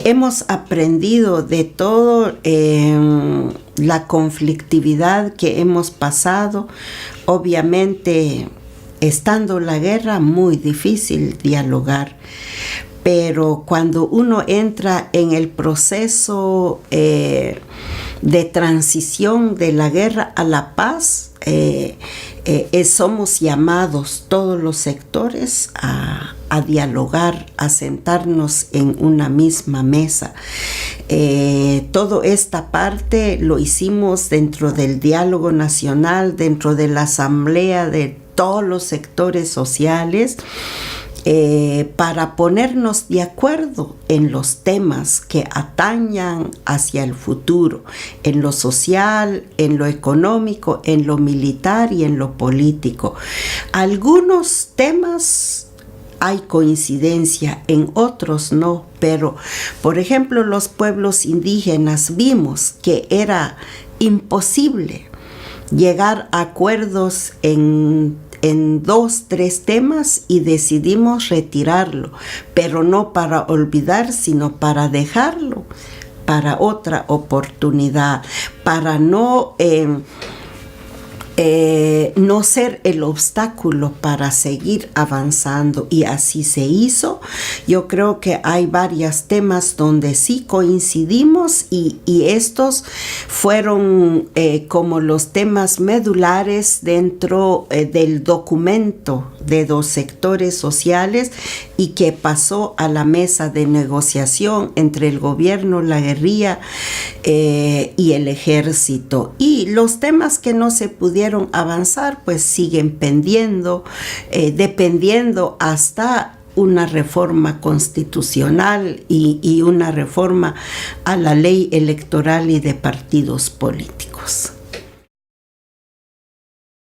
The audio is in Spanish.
hemos aprendido de todo la conflictividad que hemos pasado. Obviamente, estando la guerra, muy difícil dialogar. Pero cuando uno entra en el proceso de transición de la guerra a la paz, somos llamados todos los sectores a dialogar, a sentarnos en una misma mesa. Toda esta parte lo hicimos dentro del diálogo nacional, dentro de la asamblea de todos los sectores sociales, para ponernos de acuerdo en los temas que atañan hacia el futuro, en lo social, en lo económico, en lo militar y en lo político. Algunos temas hay coincidencia, en otros no, pero por ejemplo los pueblos indígenas vimos que era imposible llegar a acuerdos en 2, 3 temas y decidimos retirarlo, pero no para olvidar, sino para dejarlo para otra oportunidad, para no ser el obstáculo para seguir avanzando, y así se hizo. Yo creo que hay varios temas donde sí coincidimos y estos fueron como los temas medulares dentro del documento de los sectores sociales y que pasó a la mesa de negociación entre el gobierno, la guerrilla y el ejército. Y los temas que no se pudieron avanzar pues siguen pendiendo, dependiendo hasta una reforma constitucional y una reforma a la ley electoral y de partidos políticos.